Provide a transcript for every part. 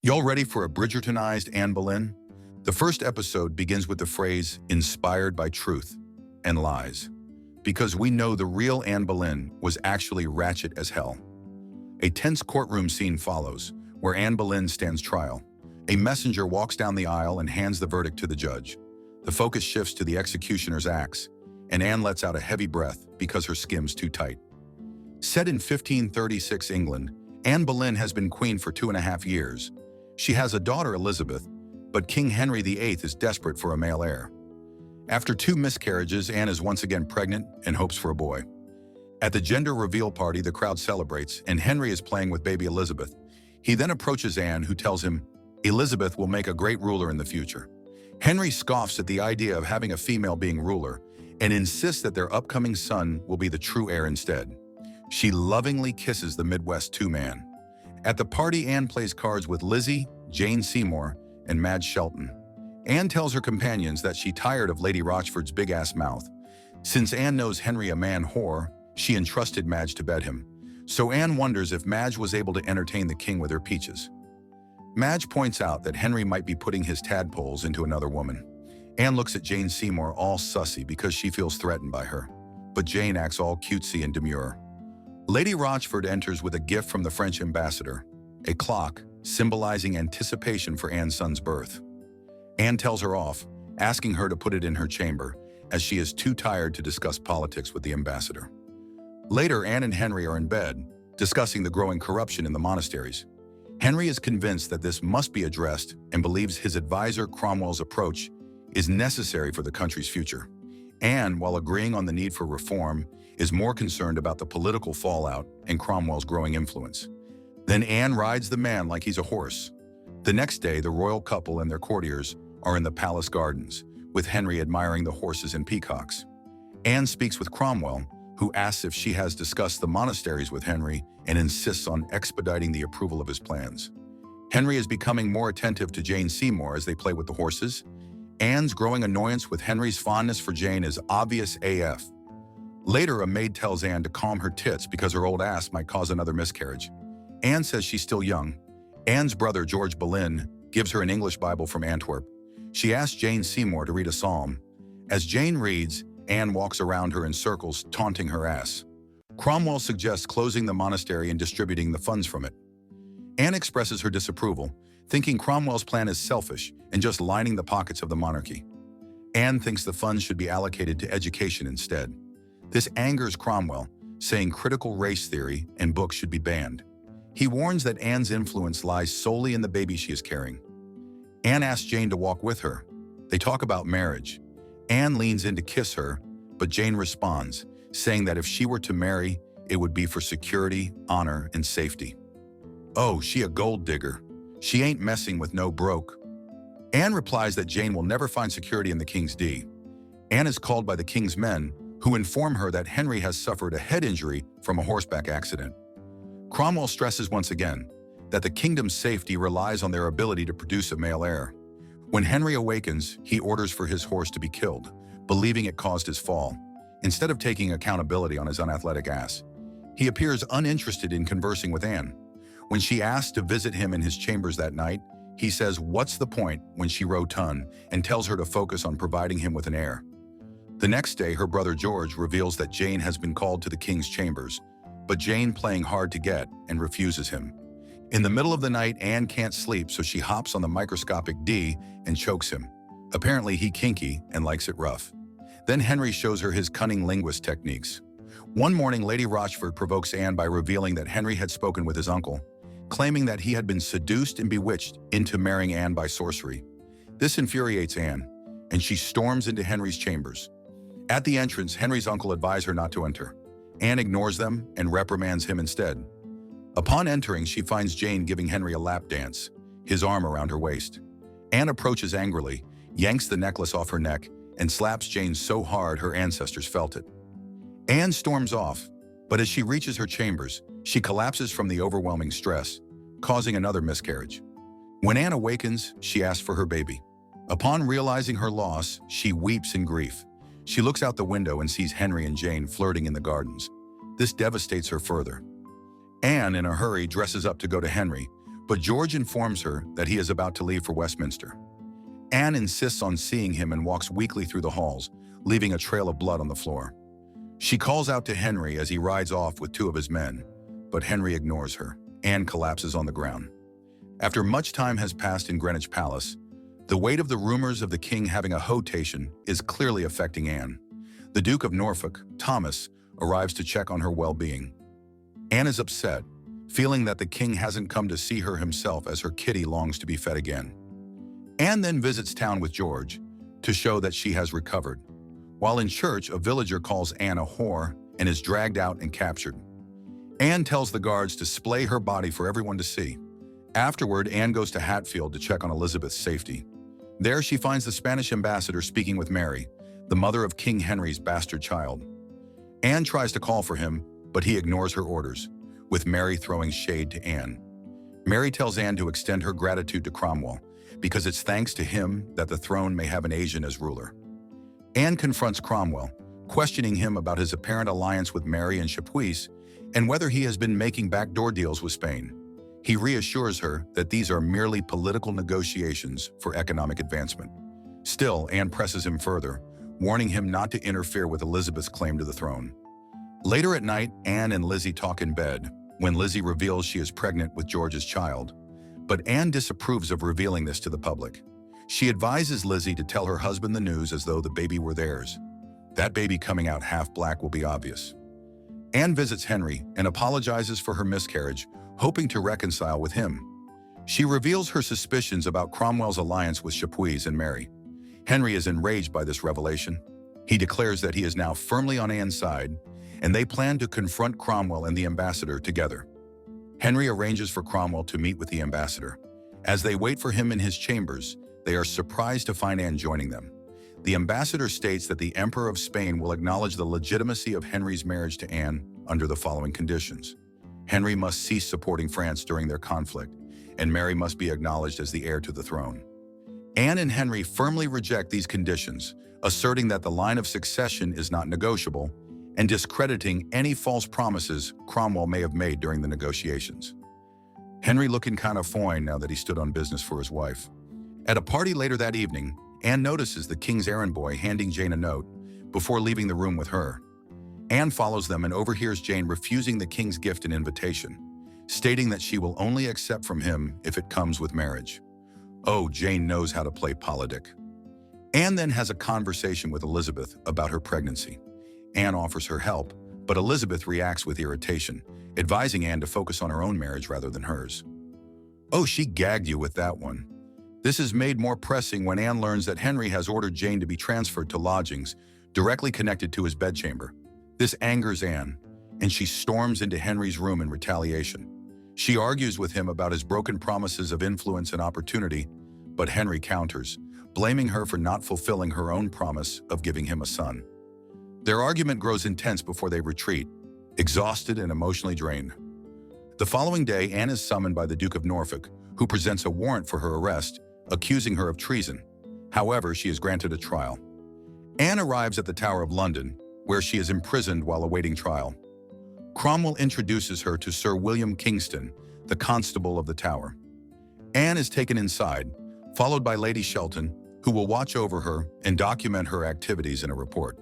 Y'all ready for a Bridgertonized Anne Boleyn? The first episode begins with the phrase, inspired by truth and lies, because we know the real Anne Boleyn was actually ratchet as hell. A tense courtroom scene follows, where Anne Boleyn stands trial. A messenger walks down the aisle and hands the verdict to the judge. The focus shifts to the executioner's axe, and Anne lets out a heavy breath because her skim's too tight. Set in 1536 England, Anne Boleyn has been queen for 2.5 years. She has a daughter, Elizabeth, but King Henry VIII is desperate for a male heir. After 2 miscarriages, Anne is once again pregnant and hopes for a boy. At the gender reveal party, the crowd celebrates, and Henry is playing with baby Elizabeth. He then approaches Anne, who tells him Elizabeth will make a great ruler in the future. Henry scoffs at the idea of having a female being ruler and insists that their upcoming son will be the true heir instead. She lovingly kisses the Midwest two-man. At the party, Anne plays cards with Lizzie, Jane Seymour, and Madge Shelton. Anne tells her companions that she's tired of Lady Rochford's big-ass mouth. Since Anne knows Henry a man whore, she entrusted Madge to bed him. So Anne wonders if Madge was able to entertain the king with her peaches. Madge points out that Henry might be putting his tadpoles into another woman. Anne looks at Jane Seymour all sussy because she feels threatened by her. But Jane acts all cutesy and demure. Lady Rochford enters with a gift from the French ambassador, a clock symbolizing anticipation for Anne's son's birth. Anne tells her off, asking her to put it in her chamber, as she is too tired to discuss politics with the ambassador. Later, Anne and Henry are in bed, discussing the growing corruption in the monasteries. Henry is convinced that this must be addressed and believes his advisor Cromwell's approach is necessary for the country's future. Anne, while agreeing on the need for reform, is more concerned about the political fallout and Cromwell's growing influence. Then Anne rides the man like he's a horse. The next day, the royal couple and their courtiers are in the palace gardens, with Henry admiring the horses and peacocks. Anne speaks with Cromwell, who asks if she has discussed the monasteries with Henry and insists on expediting the approval of his plans. Henry is becoming more attentive to Jane Seymour as they play with the horses. Anne's growing annoyance with Henry's fondness for Jane is obvious AF. Later, a maid tells Anne to calm her tits because her old ass might cause another miscarriage. Anne says she's still young. Anne's brother, George Boleyn, gives her an English Bible from Antwerp. She asks Jane Seymour to read a psalm. As Jane reads, Anne walks around her in circles, taunting her ass. Cromwell suggests closing the monastery and distributing the funds from it. Anne expresses her disapproval, thinking Cromwell's plan is selfish and just lining the pockets of the monarchy. Anne thinks the funds should be allocated to education instead. This angers Cromwell, saying critical race theory and books should be banned. He warns that Anne's influence lies solely in the baby she is carrying. Anne asks Jane to walk with her. They talk about marriage. Anne leans in to kiss her, but Jane responds, saying that if she were to marry, it would be for security, honor, and safety. Oh, she a gold digger. She ain't messing with no broke. Anne replies that Jane will never find security in the king's D. Anne is called by the king's men, who inform her that Henry has suffered a head injury from a horseback accident. Cromwell stresses once again that the kingdom's safety relies on their ability to produce a male heir. When Henry awakens, he orders for his horse to be killed, believing it caused his fall. Instead of taking accountability on his unathletic ass, he appears uninterested in conversing with Anne. When she asks to visit him in his chambers that night, he says, "What's the point?" when she rotund and tells her to focus on providing him with an heir. The next day, her brother George reveals that Jane has been called to the king's chambers, but Jane playing hard to get and refuses him. In the middle of the night, Anne can't sleep, so she hops on the microscopic D and chokes him. Apparently, he kinky and likes it rough. Then Henry shows her his cunning linguist techniques. One morning, Lady Rochford provokes Anne by revealing that Henry had spoken with his uncle, claiming that he had been seduced and bewitched into marrying Anne by sorcery. This infuriates Anne, and she storms into Henry's chambers. At the entrance, Henry's uncle advised her not to enter. Anne ignores them and reprimands him instead. Upon entering, she finds Jane giving Henry a lap dance, his arm around her waist. Anne approaches angrily, yanks the necklace off her neck, and slaps Jane so hard her ancestors felt it. Anne storms off, but as she reaches her chambers, she collapses from the overwhelming stress, causing another miscarriage. When Anne awakens, she asks for her baby. Upon realizing her loss, she weeps in grief. She looks out the window and sees Henry and Jane flirting in the gardens. This devastates her further. Anne, in a hurry, dresses up to go to Henry, but George informs her that he is about to leave for Westminster. Anne insists on seeing him and walks weakly through the halls, leaving a trail of blood on the floor. She calls out to Henry as he rides off with two of his men, but Henry ignores her. Anne collapses on the ground. After much time has passed in Greenwich Palace, the weight of the rumors of the king having a hotation is clearly affecting Anne. The Duke of Norfolk, Thomas, arrives to check on her well-being. Anne is upset, feeling that the king hasn't come to see her himself as her kitty longs to be fed again. Anne then visits town with George to show that she has recovered. While in church, a villager calls Anne a whore and is dragged out and captured. Anne tells the guards to splay her body for everyone to see. Afterward, Anne goes to Hatfield to check on Elizabeth's safety. There she finds the Spanish ambassador speaking with Mary, the mother of King Henry's bastard child. Anne tries to call for him, but he ignores her orders, with Mary throwing shade to Anne. Mary tells Anne to extend her gratitude to Cromwell, because it's thanks to him that the throne may have an Asian as ruler. Anne confronts Cromwell, questioning him about his apparent alliance with Mary and Chapuis, and whether he has been making backdoor deals with Spain. He reassures her that these are merely political negotiations for economic advancement. Still, Anne presses him further, warning him not to interfere with Elizabeth's claim to the throne. Later at night, Anne and Lizzie talk in bed, when Lizzie reveals she is pregnant with George's child. But Anne disapproves of revealing this to the public. She advises Lizzie to tell her husband the news as though the baby were theirs. That baby coming out half black will be obvious. Anne visits Henry and apologizes for her miscarriage, hoping to reconcile with him. She reveals her suspicions about Cromwell's alliance with Chapuis and Mary. Henry is enraged by this revelation. He declares that he is now firmly on Anne's side, and they plan to confront Cromwell and the ambassador together. Henry arranges for Cromwell to meet with the ambassador. As they wait for him in his chambers, they are surprised to find Anne joining them. The ambassador states that the Emperor of Spain will acknowledge the legitimacy of Henry's marriage to Anne under the following conditions. Henry must cease supporting France during their conflict, and Mary must be acknowledged as the heir to the throne. Anne and Henry firmly reject these conditions, asserting that the line of succession is not negotiable, and discrediting any false promises Cromwell may have made during the negotiations. Henry looking kind of fine now that he stood on business for his wife. At a party later that evening, Anne notices the king's errand boy handing Jane a note before leaving the room with her. Anne follows them and overhears Jane refusing the king's gift and invitation, stating that she will only accept from him if it comes with marriage. Oh, Jane knows how to play politic. Anne then has a conversation with Elizabeth about her pregnancy. Anne offers her help, but Elizabeth reacts with irritation, advising Anne to focus on her own marriage rather than hers. Oh, she gagged you with that one. This is made more pressing when Anne learns that Henry has ordered Jane to be transferred to lodgings directly connected to his bedchamber. This angers Anne, and she storms into Henry's room in retaliation. She argues with him about his broken promises of influence and opportunity, but Henry counters, blaming her for not fulfilling her own promise of giving him a son. Their argument grows intense before they retreat, exhausted and emotionally drained. The following day, Anne is summoned by the Duke of Norfolk, who presents a warrant for her arrest, accusing her of treason. However, she is granted a trial. Anne arrives at the Tower of London, where she is imprisoned while awaiting trial. Cromwell introduces her to Sir William Kingston, the constable of the Tower. Anne is taken inside, followed by Lady Shelton, who will watch over her and document her activities in a report.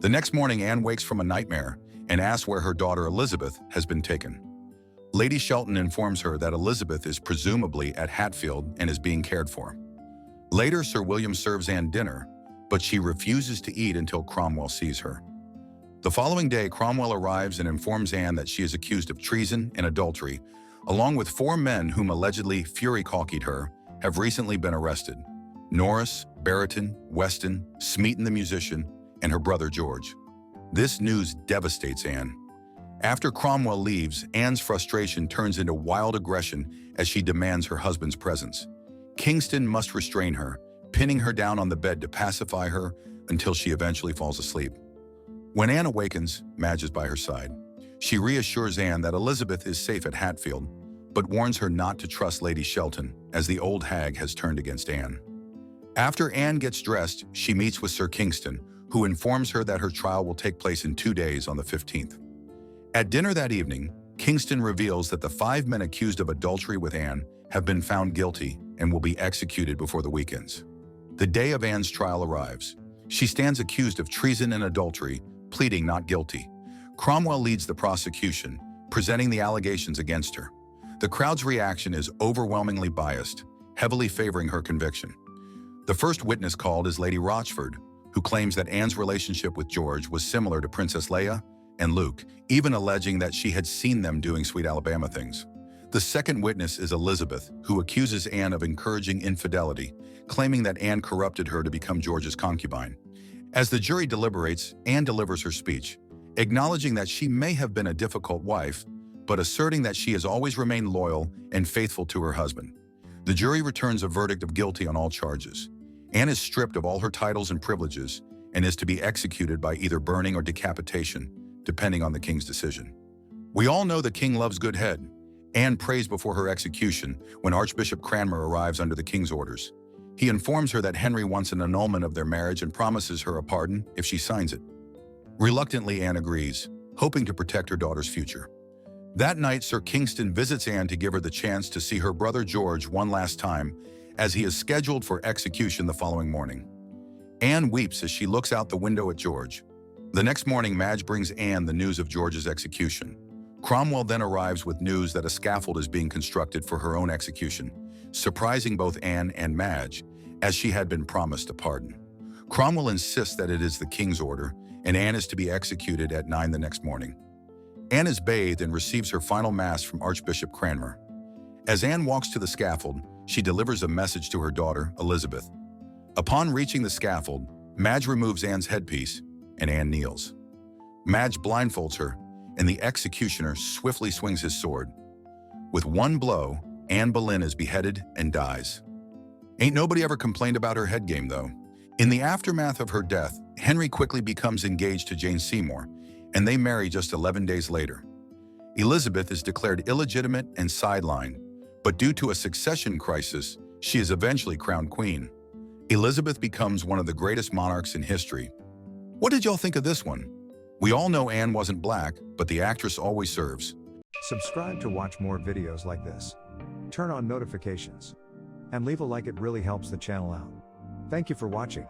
The next morning, Anne wakes from a nightmare and asks where her daughter Elizabeth has been taken. Lady Shelton informs her that Elizabeth is presumably at Hatfield and is being cared for. Later, Sir William serves Anne dinner, but she refuses to eat until Cromwell sees her. The following day, Cromwell arrives and informs Anne that she is accused of treason and adultery, along with 4 men whom allegedly fury-cawkied her, have recently been arrested: Norris, Bridgerton, Weston, Smeaton the musician, and her brother George. This news devastates Anne. After Cromwell leaves, Anne's frustration turns into wild aggression as she demands her husband's presence. Kingston must restrain her, pinning her down on the bed to pacify her until she eventually falls asleep. When Anne awakens, Madge is by her side. She reassures Anne that Elizabeth is safe at Hatfield, but warns her not to trust Lady Shelton, as the old hag has turned against Anne. After Anne gets dressed, she meets with Sir Kingston, who informs her that her trial will take place in 2 days on the 15th. At dinner that evening, Kingston reveals that the 5 men accused of adultery with Anne have been found guilty and will be executed before the weekends. The day of Anne's trial arrives. She stands accused of treason and adultery, pleading not guilty. Cromwell leads the prosecution, presenting the allegations against her. The crowd's reaction is overwhelmingly biased, heavily favoring her conviction. The first witness called is Lady Rochford, who claims that Anne's relationship with George was similar to Princess Leia and Luke, even alleging that she had seen them doing Sweet Alabama things. The second witness is Elizabeth, who accuses Anne of encouraging infidelity, claiming that Anne corrupted her to become George's concubine. As the jury deliberates, Anne delivers her speech, acknowledging that she may have been a difficult wife, but asserting that she has always remained loyal and faithful to her husband. The jury returns a verdict of guilty on all charges. Anne is stripped of all her titles and privileges and is to be executed by either burning or decapitation, depending on the king's decision. We all know the king loves good head. Anne prays before her execution when Archbishop Cranmer arrives under the king's orders. He informs her that Henry wants an annulment of their marriage and promises her a pardon if she signs it. Reluctantly, Anne agrees, hoping to protect her daughter's future. That night, Sir Kingston visits Anne to give her the chance to see her brother George one last time, as he is scheduled for execution the following morning. Anne weeps as she looks out the window at George. The next morning, Madge brings Anne the news of George's execution. Cromwell then arrives with news that a scaffold is being constructed for her own execution, surprising both Anne and Madge, as she had been promised a pardon. Cromwell insists that it is the king's order, and Anne is to be executed at 9 the next morning. Anne is bathed and receives her final mass from Archbishop Cranmer. As Anne walks to the scaffold, she delivers a message to her daughter, Elizabeth. Upon reaching the scaffold, Madge removes Anne's headpiece, and Anne kneels. Madge blindfolds her, and the executioner swiftly swings his sword. With one blow, Anne Boleyn is beheaded and dies. Ain't nobody ever complained about her head game, though. In the aftermath of her death, Henry quickly becomes engaged to Jane Seymour, and they marry just 11 days later. Elizabeth is declared illegitimate and sidelined, but due to a succession crisis, she is eventually crowned queen. Elizabeth becomes one of the greatest monarchs in history. What did y'all think of this one? We all know Anne wasn't black, but the actress always serves. Subscribe to watch more videos like this. Turn on notifications. And leave a like, it really helps the channel out. Thank you for watching.